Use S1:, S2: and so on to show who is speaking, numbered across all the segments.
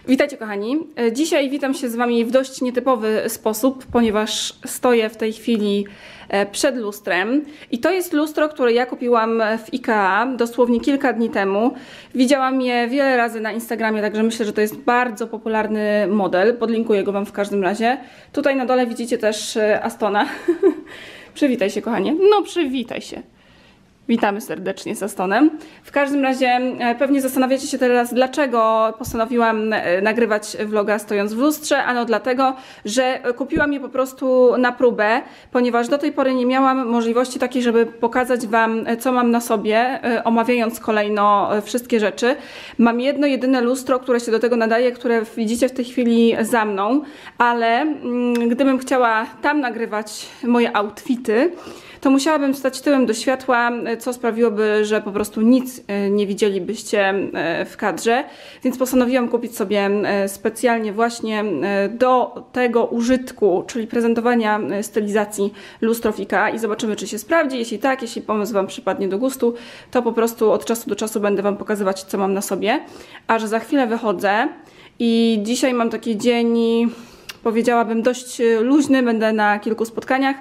S1: Witajcie kochani. Dzisiaj witam się z Wami w dość nietypowy sposób, ponieważ stoję w tej chwili przed lustrem i to jest lustro, które ja kupiłam w IKEA dosłownie kilka dni temu. Widziałam je wiele razy na Instagramie, także myślę, że to jest bardzo popularny model. Podlinkuję go Wam w każdym razie. Tutaj na dole widzicie też Astona. Przywitaj się kochanie. No przywitaj się. Witamy serdecznie z Astonem. W każdym razie pewnie zastanawiacie się teraz, dlaczego postanowiłam nagrywać vloga stojąc w lustrze. Ano dlatego, że kupiłam je po prostu na próbę, ponieważ do tej pory nie miałam możliwości takiej, żeby pokazać Wam, co mam na sobie, omawiając kolejno wszystkie rzeczy. Mam jedno jedyne lustro, które się do tego nadaje, które widzicie w tej chwili za mną, ale gdybym chciała tam nagrywać moje outfity, to musiałabym stać tyłem do światła, co sprawiłoby, że po prostu nic nie widzielibyście w kadrze, więc postanowiłam kupić sobie specjalnie właśnie do tego użytku, czyli prezentowania stylizacji lustro w IKEA i zobaczymy, czy się sprawdzi. Jeśli tak, jeśli pomysł Wam przypadnie do gustu, to po prostu od czasu do czasu będę Wam pokazywać, co mam na sobie, a że za chwilę wychodzę i dzisiaj mam taki dzień, powiedziałabym, dość luźny, będę na kilku spotkaniach,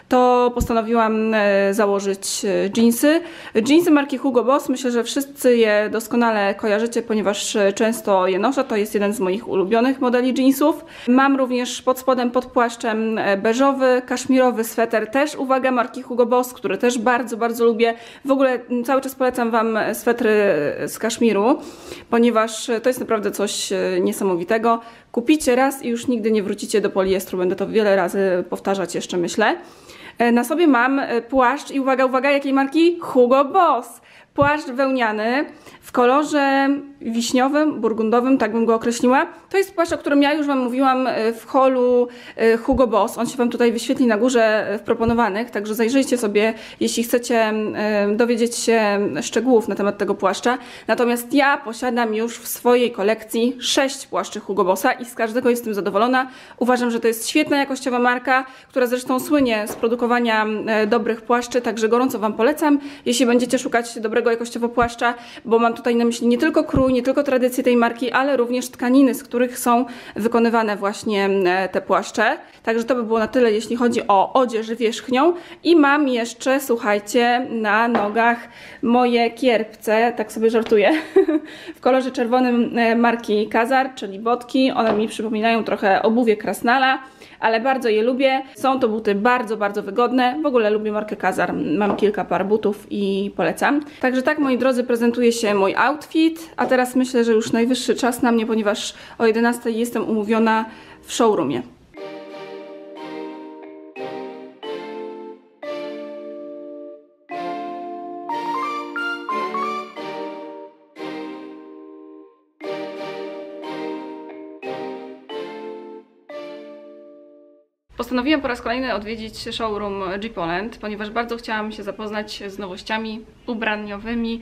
S1: to postanowiłam założyć jeansy. Jeansy marki Hugo Boss, myślę, że wszyscy je doskonale kojarzycie, ponieważ często je noszę. To jest jeden z moich ulubionych modeli jeansów. Mam również pod spodem, pod płaszczem beżowy, kaszmirowy sweter, też uwaga, marki Hugo Boss, który też bardzo, bardzo lubię. W ogóle cały czas polecam Wam swetry z kaszmiru, ponieważ to jest naprawdę coś niesamowitego. Kupicie raz i już nigdy nie wrócicie do poliestru. Będę to wiele razy powtarzać jeszcze, myślę. Na sobie mam płaszcz i uwaga, uwaga, jakiej marki? Hugo Boss. Płaszcz wełniany w kolorze wiśniowym, burgundowym, tak bym go określiła. To jest płaszcz, o którym ja już Wam mówiłam w holu Hugo Boss. On się Wam tutaj wyświetli na górze w proponowanych, także zajrzyjcie sobie, jeśli chcecie dowiedzieć się szczegółów na temat tego płaszcza. Natomiast ja posiadam już w swojej kolekcji 6 płaszczy Hugo Bossa i z każdego jestem zadowolona. Uważam, że to jest świetna jakościowa marka, która zresztą słynie z produkowania dobrych płaszczy, także gorąco Wam polecam, jeśli będziecie szukać dobrego jakościowo płaszcza, bo mam tutaj na myśli nie tylko krój, nie tylko tradycję tej marki, ale również tkaniny, z których są wykonywane właśnie te płaszcze. Także to by było na tyle, jeśli chodzi o odzież wierzchnią. I mam jeszcze, słuchajcie, na nogach moje kierpce, tak sobie żartuję, w kolorze czerwonym marki Kazar, czyli botki. One mi przypominają trochę obuwie Krasnala, ale bardzo je lubię. Są to buty bardzo, bardzo wygodne. W ogóle lubię markę Kazar. Mam kilka par butów i polecam. Także tak, moi drodzy, prezentuje się mój outfit. A teraz myślę, że już najwyższy czas na mnie, ponieważ o 11 jestem umówiona w showroomie. Postanowiłam po raz kolejny odwiedzić showroom G-Poland, ponieważ bardzo chciałam się zapoznać z nowościami ubraniowymi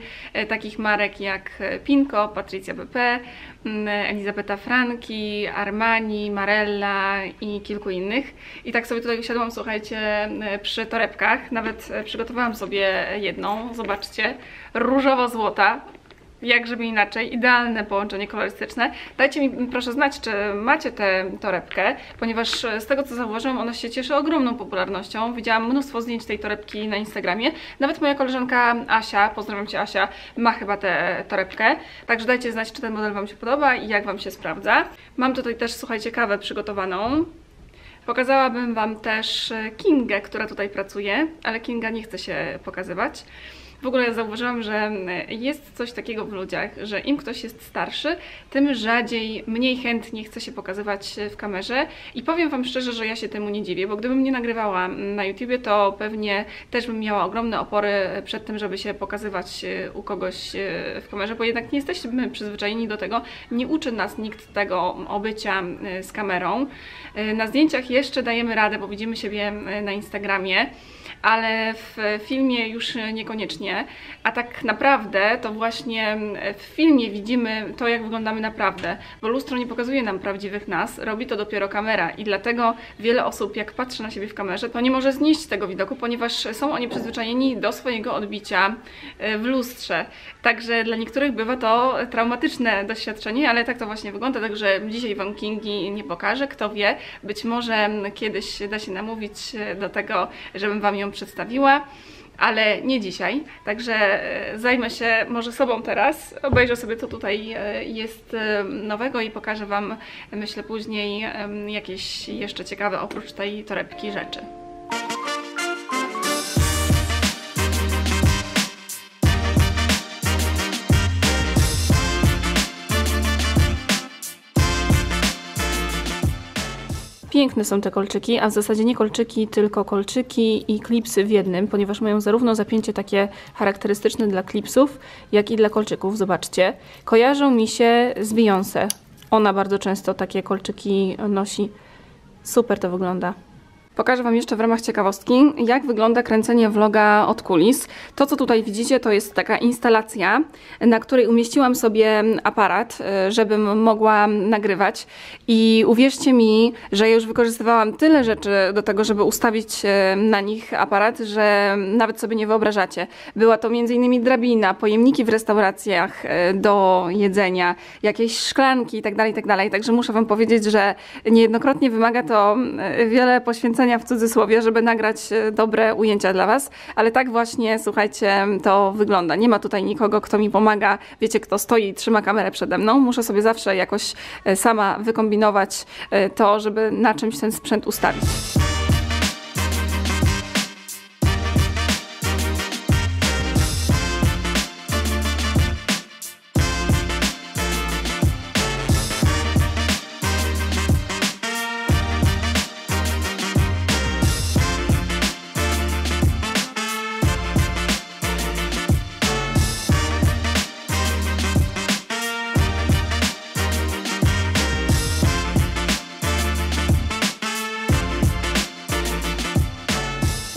S1: takich marek jak Pinko, Patrycja BP, Elizabeta Franki, Armani, Marella i kilku innych. I tak sobie tutaj usiadłam, słuchajcie, przy torebkach. Nawet przygotowałam sobie jedną, zobaczcie, różowo-złota. Jak żeby inaczej, idealne połączenie kolorystyczne. Dajcie mi proszę znać, czy macie tę torebkę, ponieważ z tego co zauważyłam, ona się cieszy ogromną popularnością. Widziałam mnóstwo zdjęć tej torebki na Instagramie. Nawet moja koleżanka Asia, pozdrawiam Cię Asia, ma chyba tę torebkę. Także dajcie znać, czy ten model Wam się podoba i jak Wam się sprawdza. Mam tutaj też, słuchajcie, kawę przygotowaną. Pokazałabym Wam też Kingę, która tutaj pracuje, ale Kinga nie chce się pokazywać. W ogóle zauważyłam, że jest coś takiego w ludziach, że im ktoś jest starszy, tym rzadziej, mniej chętnie chce się pokazywać w kamerze i powiem Wam szczerze, że ja się temu nie dziwię, bo gdybym nie nagrywała na YouTubie, to pewnie też bym miała ogromne opory przed tym, żeby się pokazywać u kogoś w kamerze, bo jednak nie jesteśmy przyzwyczajeni do tego, nie uczy nas nikt tego obycia z kamerą. Na zdjęciach jeszcze dajemy radę, bo widzimy siebie na Instagramie, ale w filmie już niekoniecznie. filmie, a tak naprawdę to właśnie w filmie widzimy to, jak wyglądamy naprawdę, bo lustro nie pokazuje nam prawdziwych nas, robi to dopiero kamera i dlatego wiele osób, jak patrzy na siebie w kamerze, to nie może znieść tego widoku, ponieważ są oni przyzwyczajeni do swojego odbicia w lustrze. Także dla niektórych bywa to traumatyczne doświadczenie, ale tak to właśnie wygląda, także dzisiaj Wam Kingi nie pokażę. Kto wie, być może kiedyś da się namówić do tego, żebym Wam ją przedstawiła, ale nie dzisiaj. Także zajmę się może sobą teraz, obejrzę sobie, co tutaj jest nowego i pokażę Wam, myślę, później jakieś jeszcze ciekawe oprócz tej torebki rzeczy. Piękne są te kolczyki, a w zasadzie nie kolczyki, tylko kolczyki i klipsy w jednym, ponieważ mają zarówno zapięcie takie charakterystyczne dla klipsów, jak i dla kolczyków. Zobaczcie. Kojarzą mi się z Beyoncé. Ona bardzo często takie kolczyki nosi. Super to wygląda. Pokażę Wam jeszcze w ramach ciekawostki, jak wygląda kręcenie vloga od kulis. To, co tutaj widzicie, to jest taka instalacja, na której umieściłam sobie aparat, żebym mogła nagrywać. I uwierzcie mi, że ja już wykorzystywałam tyle rzeczy do tego, żeby ustawić na nich aparat, że nawet sobie nie wyobrażacie. Była to m.in. drabina, pojemniki w restauracjach do jedzenia, jakieś szklanki itd., itd. Także muszę Wam powiedzieć, że niejednokrotnie wymaga to wiele poświęcenia w cudzysłowie, żeby nagrać dobre ujęcia dla Was, ale tak właśnie, słuchajcie, to wygląda. Nie ma tutaj nikogo, kto mi pomaga, wiecie, kto stoi i trzyma kamerę przede mną. Muszę sobie zawsze jakoś sama wykombinować to, żeby na czymś ten sprzęt ustawić.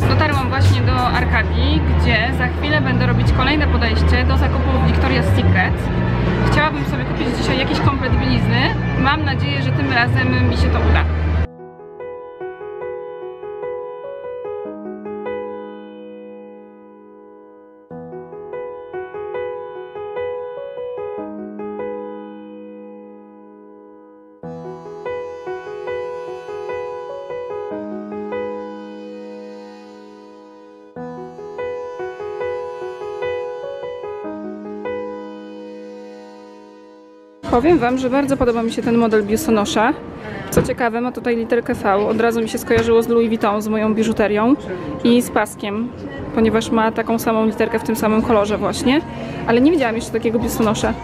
S1: Dotarłam właśnie do Arkadii, gdzie za chwilę będę robić kolejne podejście do zakupów Victoria's Secret. Chciałabym sobie kupić dzisiaj jakiś komplet bielizny. Mam nadzieję, że tym razem mi się to uda. Powiem Wam, że bardzo podoba mi się ten model biustonosza. Co ciekawe, ma tutaj literkę V. Od razu mi się skojarzyło z Louis Vuitton, z moją biżuterią i z paskiem, ponieważ ma taką samą literkę w tym samym kolorze właśnie. Ale nie widziałam jeszcze takiego biustonosza.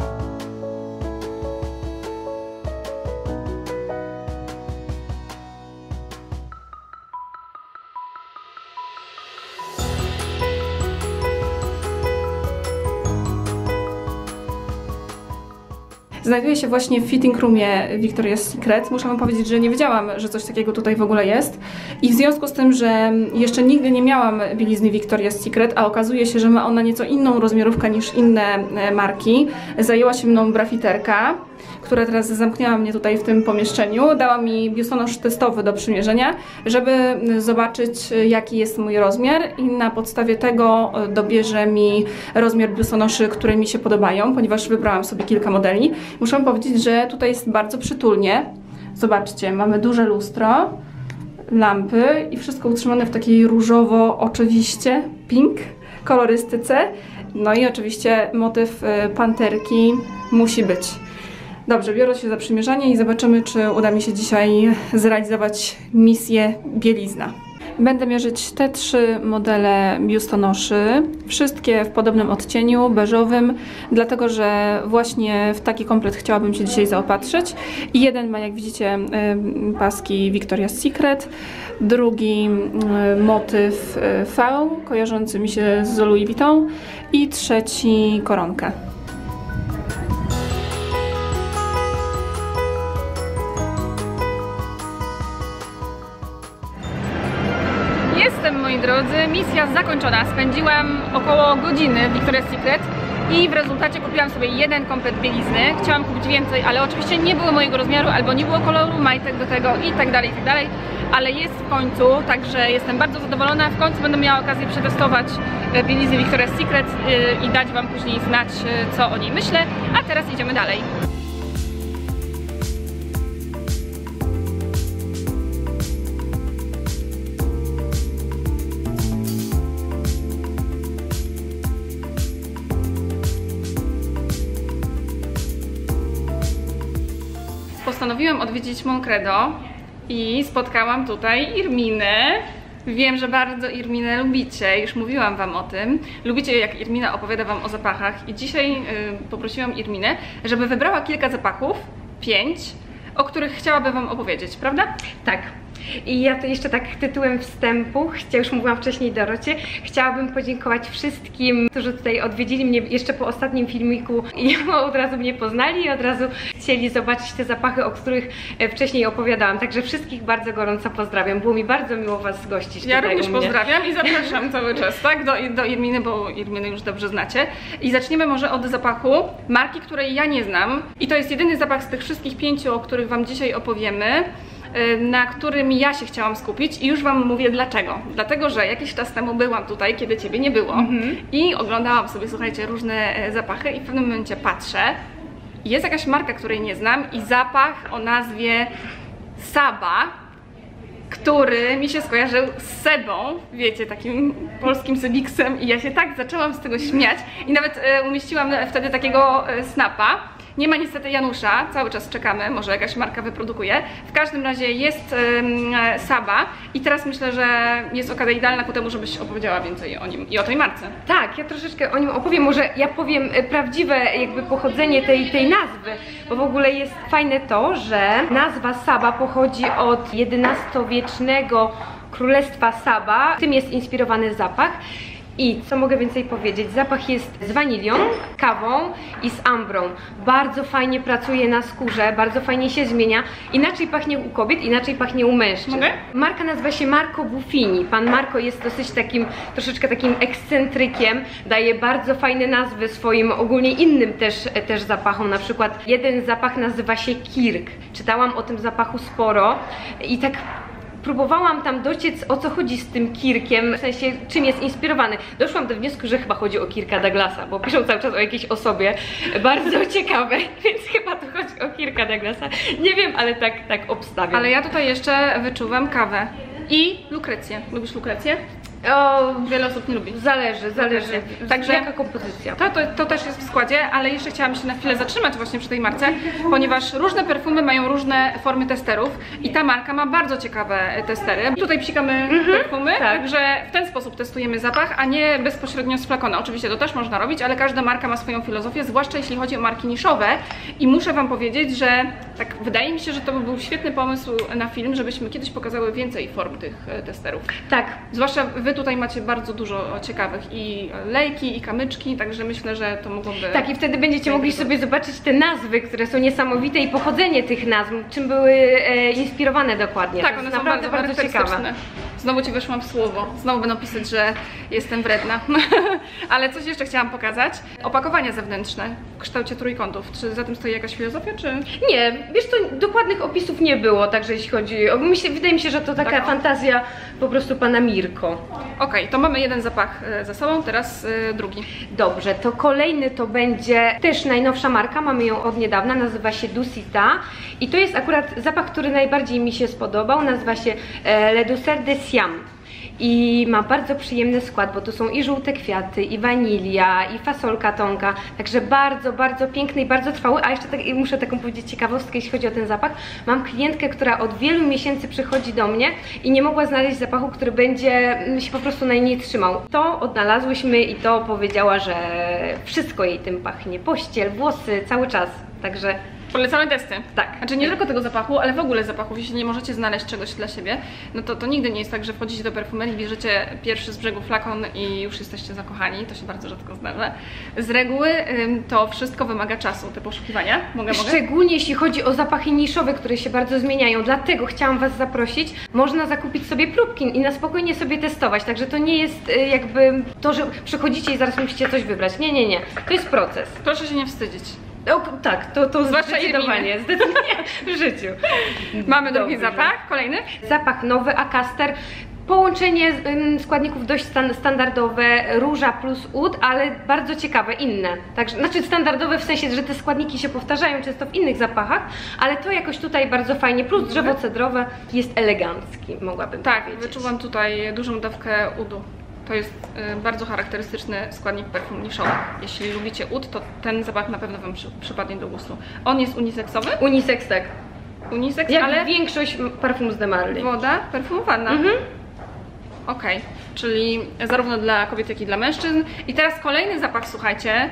S1: Znajduję się właśnie w fitting roomie Victoria's Secret. Muszę Wam powiedzieć, że nie wiedziałam, że coś takiego tutaj w ogóle jest. I w związku z tym, że jeszcze nigdy nie miałam bielizny Victoria's Secret, a okazuje się, że ma ona nieco inną rozmiarówkę niż inne marki, zajęła się mną brafiterka, która teraz zamknęła mnie tutaj w tym pomieszczeniu. Dała mi biustonosz testowy do przymierzenia, żeby zobaczyć, jaki jest mój rozmiar i na podstawie tego dobierze mi rozmiar biustonoszy, które mi się podobają, ponieważ wybrałam sobie kilka modeli. Muszę powiedzieć, że tutaj jest bardzo przytulnie. Zobaczcie, mamy duże lustro, lampy i wszystko utrzymane w takiej różowo, oczywiście, pink kolorystyce. No i oczywiście motyw panterki musi być. Dobrze, biorę się za przymierzanie i zobaczymy, czy uda mi się dzisiaj zrealizować misję bielizna. Będę mierzyć te 3 modele biustonoszy, wszystkie w podobnym odcieniu, beżowym, dlatego że właśnie w taki komplet chciałabym się dzisiaj zaopatrzyć. I jeden ma, jak widzicie, paski Victoria's Secret, drugi motyw V, kojarzący mi się z Louis Vuitton i trzeci koronkę. Jestem, moi drodzy, misja zakończona. Spędziłam około godziny w Victoria's Secret i w rezultacie kupiłam sobie jeden komplet bielizny. Chciałam kupić więcej, ale oczywiście nie było mojego rozmiaru albo nie było koloru majtek do tego i tak dalej, ale jest w końcu, także jestem bardzo zadowolona. W końcu będę miała okazję przetestować bieliznę Victoria's Secret i dać wam później znać, co o niej myślę, a teraz idziemy dalej. Postanowiłam odwiedzić Moncredo i spotkałam tutaj Irminę. Wiem, że bardzo Irminę lubicie, już mówiłam wam o tym. Lubicie, jak Irmina opowiada wam o zapachach i dzisiaj poprosiłam Irminę, żeby wybrała kilka zapachów, 5, o których chciałabym wam opowiedzieć, prawda?
S2: Tak. I ja to jeszcze tak tytułem wstępu, już mówiłam wcześniej Dorocie, chciałabym podziękować wszystkim, którzy tutaj odwiedzili mnie jeszcze po ostatnim filmiku i od razu mnie poznali i od razu chcieli zobaczyć te zapachy, o których wcześniej opowiadałam. Także wszystkich bardzo gorąco pozdrawiam. Było mi bardzo miło was gościć.
S1: Ja również pozdrawiam i zapraszam cały czas, tak? Do Irminy, bo Irminę już dobrze znacie. I zaczniemy może od zapachu marki, której ja nie znam. I to jest jedyny zapach z tych wszystkich 5, o których wam dzisiaj opowiemy, na którym ja się chciałam skupić i już wam mówię dlaczego. Dlatego, że jakiś czas temu byłam tutaj, kiedy ciebie nie było i oglądałam sobie, słuchajcie, różne zapachy i w pewnym momencie patrzę, jest jakaś marka, której nie znam i zapach o nazwie Saba, który mi się skojarzył z Sebą, wiecie, takim polskim Sebiksem i ja się tak zaczęłam z tego śmiać i nawet umieściłam wtedy takiego snapa. Nie ma niestety Janusza, cały czas czekamy, może jakaś marka wyprodukuje. W każdym razie jest Saba i teraz myślę, że jest okazja idealna ku temu, żebyś opowiedziała więcej o nim i o tej marce.
S2: Tak, ja troszeczkę o nim opowiem, może ja powiem prawdziwe jakby pochodzenie tej nazwy, bo w ogóle jest fajne to, że nazwa Saba pochodzi od XI-wiecznego królestwa Saba, tym jest inspirowany zapach. I co mogę więcej powiedzieć? Zapach jest z wanilią, kawą i z ambrą. Bardzo fajnie pracuje na skórze, bardzo fajnie się zmienia. Inaczej pachnie u kobiet, inaczej pachnie u mężczyzn.
S1: Okay.
S2: Marka nazywa się Marco Buffini. Pan Marco jest dosyć takim, troszeczkę takim ekscentrykiem. Daje bardzo fajne nazwy swoim ogólnie innym też zapachom. Na przykład jeden zapach nazywa się Kirk. Czytałam o tym zapachu sporo i tak próbowałam tam dociec, o co chodzi z tym Kirkiem, w sensie czym jest inspirowany. Doszłam do wniosku, że chyba chodzi o Kirka Douglasa, bo piszą cały czas o jakiejś osobie. Bardzo ciekawe, więc chyba tu chodzi o Kirka Douglasa. Nie wiem, ale tak obstawiam.
S1: Ale ja tutaj jeszcze wyczuwam kawę i lukrecję. Lubisz lukrecję?
S2: O,
S1: wiele osób nie lubi.
S2: Zależy.
S1: Także
S2: jaka kompozycja.
S1: To też jest w składzie, ale jeszcze chciałam się na chwilę zatrzymać właśnie przy tej marce, ponieważ różne perfumy mają różne formy testerów i ta marka ma bardzo ciekawe testery. Tutaj psikamy perfumy, także w ten sposób testujemy zapach, a nie bezpośrednio z flakona. Oczywiście to też można robić, ale każda marka ma swoją filozofię, zwłaszcza jeśli chodzi o marki niszowe i muszę wam powiedzieć, że tak wydaje mi się, że to by był świetny pomysł na film, żebyśmy kiedyś pokazały więcej form tych testerów.
S2: Tak.
S1: Zwłaszcza wy tutaj macie bardzo dużo ciekawych i lejki, i kamyczki, także myślę, że to mogłoby...
S2: Tak, i wtedy będziecie mogli sobie zobaczyć te nazwy, które są niesamowite i pochodzenie tych nazw, czym były inspirowane dokładnie.
S1: Tak, one są bardzo ciekawe. Znowu ci weszłam w słowo, znowu będą pisać, że jestem wredna. Ale coś jeszcze chciałam pokazać. Opakowania zewnętrzne w kształcie trójkątów. Czy za tym stoi jakaś filozofia, czy...?
S2: Nie, wiesz co, dokładnych opisów nie było, także jeśli chodzi o... Wydaje mi się, że to taka fantazja po prostu pana Mirko.
S1: Okej, to mamy jeden zapach za sobą, teraz drugi.
S2: Dobrze, to kolejny to będzie też najnowsza marka, mamy ją od niedawna, nazywa się Dusita i to jest akurat zapach, który najbardziej mi się spodobał, nazywa się Le Douceur de Siam. I ma bardzo przyjemny skład, bo tu są i żółte kwiaty, i wanilia, i fasolka tonka, także bardzo piękny i bardzo trwały. A jeszcze muszę taką powiedzieć ciekawostkę, jeśli chodzi o ten zapach. Mam klientkę, która od wielu miesięcy przychodzi do mnie i nie mogła znaleźć zapachu, który będzie się po prostu na niej trzymał. To odnalazłyśmy i to powiedziała, że wszystko jej tym pachnie. Pościel, włosy, cały czas. Także
S1: Polecamy testy.
S2: Tak.
S1: Znaczy nie tylko tego zapachu, ale w ogóle zapachów. Jeśli nie możecie znaleźć czegoś dla siebie, no to nigdy nie jest tak, że wchodzicie do perfumerii, bierzecie pierwszy z brzegu flakon i już jesteście zakochani. To się bardzo rzadko zdarza. Z reguły to wszystko wymaga czasu, te poszukiwania. Mogę?
S2: Szczególnie jeśli chodzi o zapachy niszowe, które się bardzo zmieniają. Dlatego chciałam Was zaprosić. Można zakupić sobie próbki i na spokojnie sobie testować. Także to nie jest jakby to, że przychodzicie i zaraz musicie coś wybrać. Nie. To jest proces.
S1: Proszę się nie wstydzić.
S2: O, tak, to
S1: Zwłaszcza
S2: zdecydowanie w życiu.
S1: Mamy drugi zapach, kolejny.
S2: Zapach nowy, Acaster. Połączenie składników dość standardowe, róża plus oud, ale bardzo ciekawe, inne. Także, znaczy standardowe w sensie, że te składniki się powtarzają często w innych zapachach, ale to jakoś tutaj bardzo fajnie, plus drzewo cedrowe jest elegancki, mogłabym powiedzieć.
S1: Wyczuwam tutaj dużą dawkę oudu. To jest bardzo charakterystyczny składnik perfum niszowych. Jeśli lubicie oud, to ten zapach na pewno Wam przypadnie do gustu. On jest uniseksowy?
S2: Unisex, tak.
S1: Unisex,
S2: jak
S1: ale
S2: większość perfum z De Marly.
S1: Woda perfumowana. Okej, czyli zarówno dla kobiet, jak i dla mężczyzn. I teraz kolejny zapach, słuchajcie,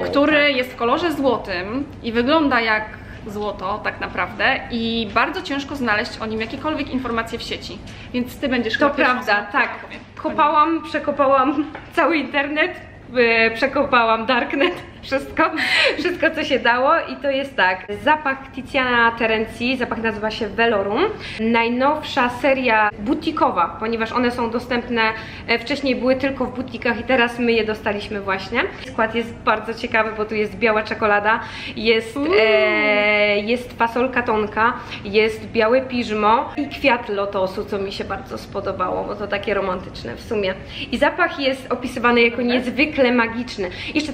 S1: który jest w kolorze złotym i wygląda jak złoto tak naprawdę i bardzo ciężko znaleźć o nim jakiekolwiek informacje w sieci, więc Ty będziesz
S2: To prawda, tak. Przekopałam cały internet, przekopałam darknet, wszystko co się dało i to jest tak. Zapach Tiziana Terenzi, zapach nazywa się Velorum. Najnowsza seria butikowa, ponieważ one są dostępne, wcześniej były tylko w butikach i teraz my je dostaliśmy właśnie. Skład jest bardzo ciekawy, bo tu jest biała czekolada, jest fasolka tonka, jest białe piżmo i kwiat lotosu, co mi się bardzo spodobało, bo to takie romantyczne w sumie. I zapach jest opisywany jako niezwykle magiczny. Jeszcze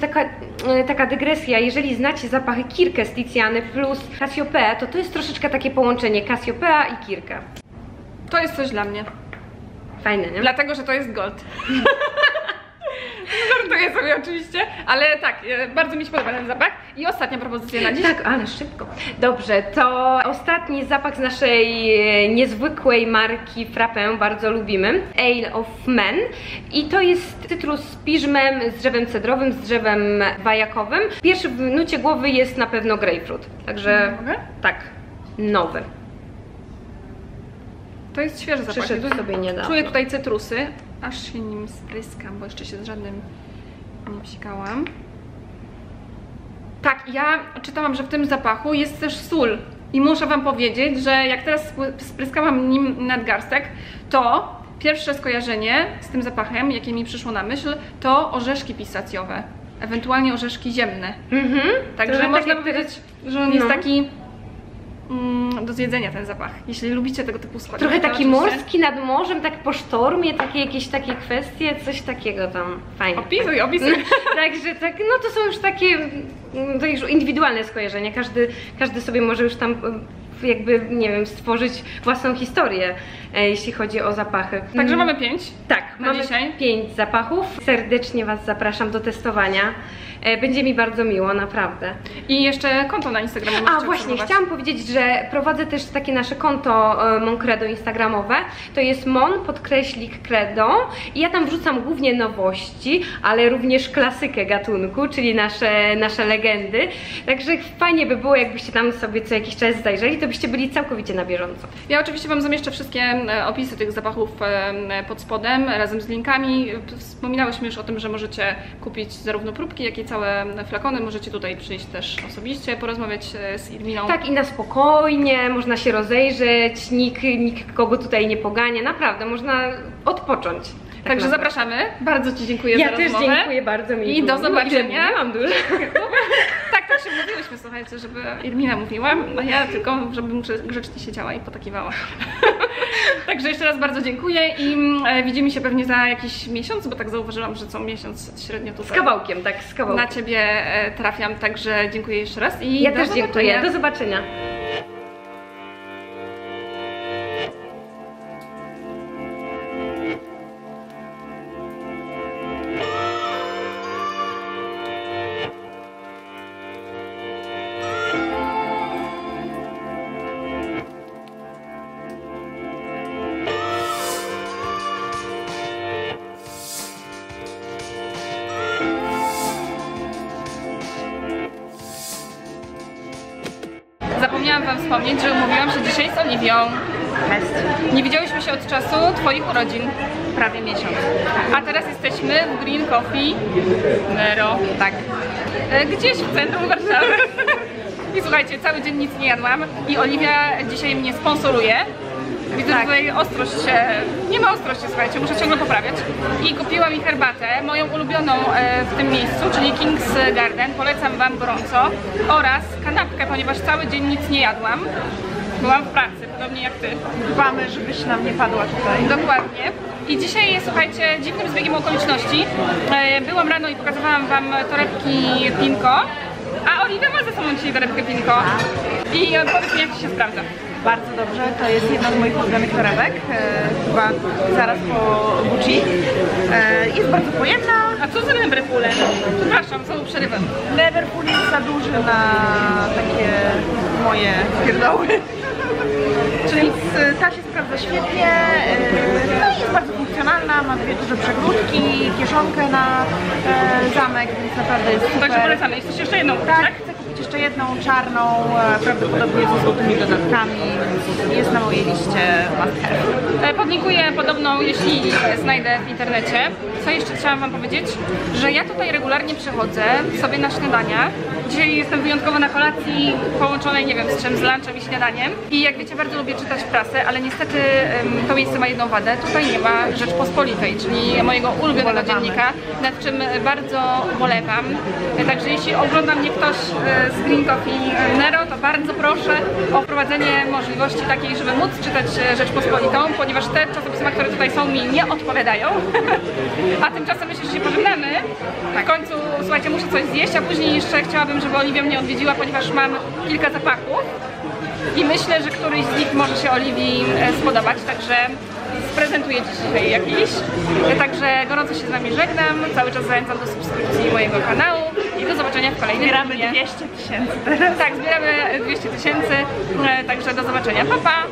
S2: taka dygresja, jeżeli znacie zapachy Kirkę z Tiziany plus Cassiopeia, to jest troszeczkę takie połączenie Cassiopeia i Kirka.
S1: To jest coś dla mnie.
S2: Fajne, nie?
S1: Dlatego, że to jest gold. Żartuję sobie oczywiście, ale tak, bardzo mi się podoba ten zapach. I ostatnia propozycja na dziś.
S2: Tak, ale szybko. Dobrze, to ostatni zapach z naszej niezwykłej marki Frappé, bardzo lubimy. Ale of Men. I to jest cytrus z piżmem, z drzewem cedrowym, z drzewem wajakowym. Pierwszy w nucie głowy jest na pewno grapefruit. Także tak, nowy.
S1: To jest świeży zapach.
S2: Przyszedł sobie niedawno.
S1: Czuję tutaj cytrusy, aż się nim spryskam, bo jeszcze się z żadnym nie psikałam. Tak, ja czytałam, że w tym zapachu jest też sól. I muszę Wam powiedzieć, że jak teraz spryskałam nim nadgarstek, to pierwsze skojarzenie z tym zapachem, jakie mi przyszło na myśl, to orzeszki pistacjowe. Ewentualnie orzeszki ziemne. Także można powiedzieć, że on jest taki do zjedzenia ten zapach, jeśli lubicie tego typu składniki.
S2: Trochę taki morski nad morzem, tak po sztormie, jakieś takie kwestie, coś takiego tam fajnie.
S1: Opisuj.
S2: Także tak, no to są już takie, to już indywidualne skojarzenia, każdy sobie może już tam jakby, nie wiem, stworzyć własną historię, jeśli chodzi o zapachy.
S1: Także mamy 5.
S2: Tak, mamy
S1: dzisiaj
S2: 5 zapachów. Serdecznie Was zapraszam do testowania. Będzie mi bardzo miło, naprawdę.
S1: I jeszcze konto na Instagramie.
S2: A właśnie, chciałam powiedzieć, że prowadzę też takie nasze konto Moncredo instagramowe. To jest mon_credo i ja tam wrzucam głównie nowości, ale również klasykę gatunku, czyli nasze legendy. Także fajnie by było, jakbyście tam sobie co jakiś czas zajrzeli, to byście byli całkowicie na bieżąco.
S1: Ja oczywiście Wam zamieszczę wszystkie opisy tych zapachów pod spodem, razem z linkami. Wspominałyśmy już o tym, że możecie kupić zarówno próbki, jak i całe flakony. Możecie tutaj przyjść też osobiście, porozmawiać z Irminą.
S2: Tak, i na spokojnie, można się rozejrzeć, nikt kogo tutaj nie pogania, naprawdę, można odpocząć.
S1: Także zapraszamy. Bardzo Ci dziękuję za rozmowę.
S2: Ja też dziękuję bardzo.
S1: I do zobaczenia.
S2: Nie mam dużo.
S1: Tak się mówiłyśmy, słuchajcie, żeby Irmina mówiła, a ja tylko, żebym grzecznie siedziała i potakiwała. Także jeszcze raz bardzo dziękuję i widzimy się pewnie za jakiś miesiąc, bo tak zauważyłam, że co miesiąc średnio tutaj.
S2: Z kawałkiem, tak, z kawałkiem.
S1: Na Ciebie trafiam, także dziękuję jeszcze raz i
S2: ja też dziękuję. Do zobaczenia.
S1: wam wspomnieć, że umówiłam się dzisiaj z Oliwią. Nie widziałyśmy się od czasu twoich urodzin.
S2: Prawie miesiąc.
S1: A teraz jesteśmy w Green Coffee Nero.
S2: Tak.
S1: Gdzieś w centrum Warszawy. I słuchajcie, cały dzień nic nie jadłam i Oliwia dzisiaj mnie sponsoruje. Widzę, że tutaj ostrość się... Nie ma ostrości, słuchajcie, muszę ciągle poprawiać. I kupiła mi herbatę, moją ulubioną w tym miejscu, czyli King's Garden. Polecam wam gorąco. Oraz kanapkę, ponieważ cały dzień nic nie jadłam. Byłam w pracy, podobnie jak ty.
S2: Dbamy, żebyś nam nie padła tutaj.
S1: Dokładnie. I dzisiaj jest, słuchajcie, dziwnym zbiegiem okoliczności. Byłam rano i pokazywałam wam torebki Pinko, a Oliwia ma ze sobą dzisiaj torebkę Pinko. I powiedz mi, jak ci się sprawdza.
S2: Bardzo dobrze, to jest jedna z moich ulubionych torebek, chyba zaraz po Gucci. Jest bardzo pojemna.
S1: A co z Liverpoolem? Przepraszam, znowu przerywam.
S2: Liverpool jest za duży na takie moje pierdoły. Czyli ta się sprawdza świetnie, no i jest bardzo funkcjonalna, ma dwie duże przegródki, kieszonkę na zamek, więc naprawdę jest super.
S1: Także polecamy. Chcesz jeszcze jedną kupić, tak?
S2: Chcę kupić jeszcze jedną czarną, prawdopodobnie ze złotymi dodatkami, jest na mojej liście must have.
S1: Podlinkuję podobną, jeśli znajdę w internecie. Co jeszcze chciałam wam powiedzieć? Że ja tutaj regularnie przychodzę sobie na śniadania. Dzisiaj jestem wyjątkowo na kolacji połączonej, nie wiem z czym, z lunchem i śniadaniem. I jak wiecie, bardzo lubię czytać prasę, ale niestety to miejsce ma jedną wadę. Tutaj nie ma Rzeczpospolitej, czyli mojego ulubionego dziennika, nad czym bardzo ubolewam. Także jeśli ogląda mnie ktoś z Green Coffee Nero, to bardzo proszę o wprowadzenie możliwości takiej, żeby móc czytać Rzeczpospolitą, ponieważ te czasopisma, które tutaj są, mi nie odpowiadają. A tymczasem myślę, że się pożegnamy. W końcu, słuchajcie, muszę coś zjeść, a później jeszcze chciałabym, żeby Oliwia mnie odwiedziła, ponieważ mam kilka zapachów i myślę, że któryś z nich może się Oliwii spodobać, także sprezentuję dzisiaj jakiś. Także gorąco się z wami żegnam, cały czas zachęcam do subskrypcji mojego kanału i do zobaczenia w kolejnym filmie.
S2: Zbieramy 200 000 teraz.
S1: Tak, zbieramy 200 000, także do zobaczenia. Pa, pa!